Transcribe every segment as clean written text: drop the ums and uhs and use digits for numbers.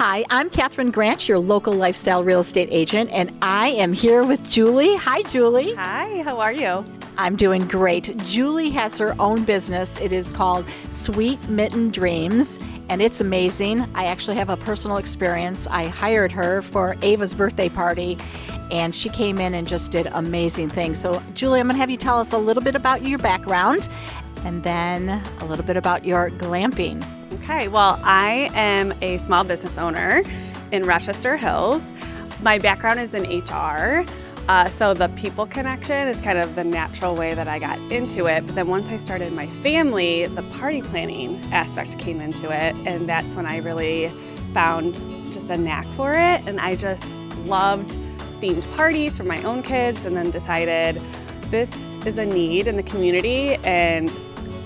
Hi, I'm Katherine Grant, your local lifestyle real estate agent, and I am here with Julie. Hi, Julie. Hi, how are you? I'm doing great. Julie has her own business. It is called Sweet Mitten Dreams, and it's amazing. I actually have a personal experience. I hired her for Ava's birthday party, and she came in and just did amazing things. So, Julie, I'm going to have you tell us a little bit about your background, and then a little bit about your glamping. Okay, well, I am a small business owner in Rochester Hills. My background is in HR, so the people connection is kind of the natural way that I got into it. But then once I started my family, the party planning aspect came into it, and that's when I really found just a knack for it. And I just loved themed parties for my own kids, and then decided this is a need in the community, and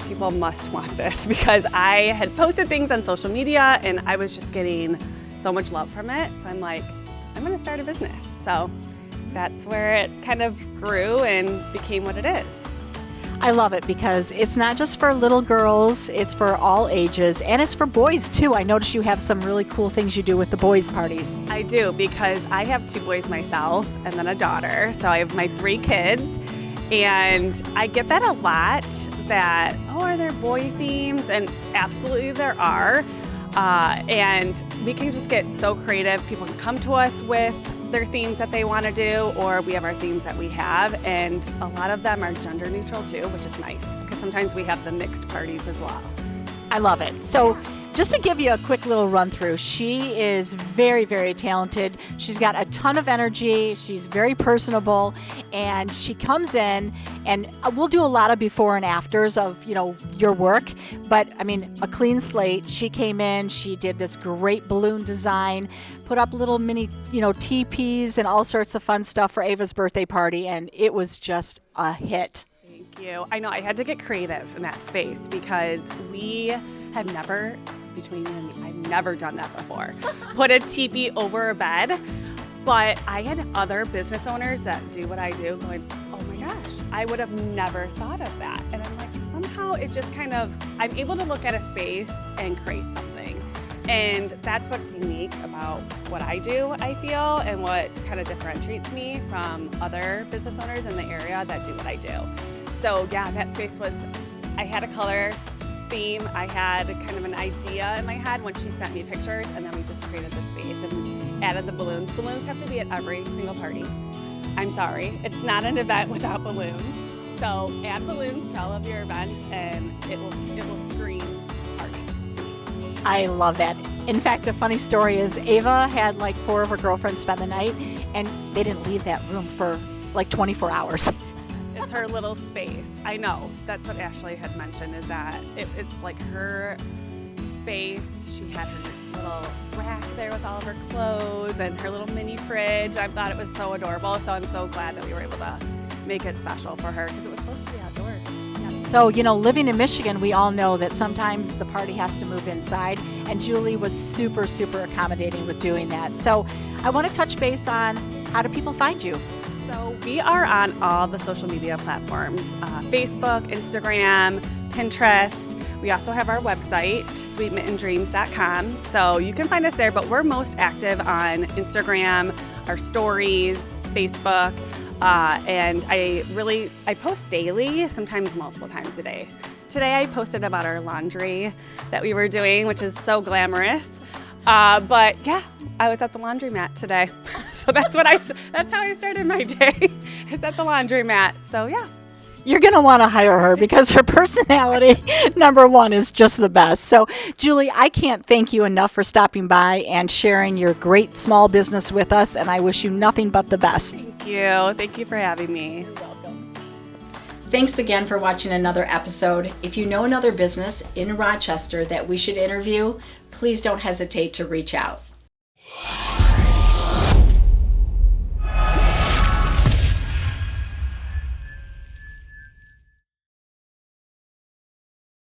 people must want this, because I had posted things on social media and I was just getting so much love from it. So I'm like, I'm gonna start a business. So that's where it kind of grew and became what it is. I love it because it's not just for little girls, it's for all ages, and it's for boys too. I notice you have some really cool things you do with the boys' parties. I do, because I have 2 boys myself and then a daughter. So I have my 3 kids. And I get that a lot, that, oh, are there boy themes? And absolutely there are. And we can just get so creative. People can come to us with their themes that they want to do, or we have our themes that we have. And a lot of them are gender neutral too, which is nice, because sometimes we have the mixed parties as well. I love it. So just to give you a quick little run through, she is very, very talented. She's got a ton of energy. She's very personable, and she comes in, and we'll do a lot of before and afters of, your work. But I mean, a clean slate. She came in, she did this great balloon design, put up little mini, teepees and all sorts of fun stuff for Ava's birthday party, and it was just a hit. Thank you. I know I had to get creative in that space, because we have never, between you and me, I've never done that before. Put a teepee over a bed. But I had other business owners that do what I do going, oh my gosh, I would have never thought of that. And I'm like, somehow it just kind of, I'm able to look at a space and create something. And that's what's unique about what I do, I feel, and what kind of differentiates me from other business owners in the area that do what I do. So yeah, that space was, I had a color theme, I had kind of an idea in my head when she sent me pictures, and then we just created the space and added the balloons. Balloons have to be at every single party. I'm sorry, it's not an event without balloons. So add balloons to all of your events, and it will scream party to me. I love that. In fact, a funny story is Ava had like 4 of her girlfriends spend the night, and they didn't leave that room for like 24 hours. It's her little space. I know. That's what Ashley had mentioned, is that it's like her space. She had her little rack there with all of her clothes and her little mini fridge. I thought it was so adorable. So I'm so glad that we were able to make it special for her, because it was supposed to be outdoors. So, living in Michigan, we all know that sometimes the party has to move inside, and Julie was super, super accommodating with doing that. So I want to touch base on, how do people find you? So we are on all the social media platforms, Facebook, Instagram, Pinterest. We also have our website, sweetmittendreams.com. So you can find us there, but we're most active on Instagram, our stories, Facebook, and I post daily, sometimes multiple times a day. Today I posted about our laundry that we were doing, which is so glamorous. But yeah, I was at the laundromat today. So that's how I started my day, is at the laundromat. So yeah. You're going to want to hire her, because her personality, number one, is just the best. So, Julie, I can't thank you enough for stopping by and sharing your great small business with us, and I wish you nothing but the best. Thank you. Thank you for having me. You're welcome. Thanks again for watching another episode. If you know another business in Rochester that we should interview, please don't hesitate to reach out.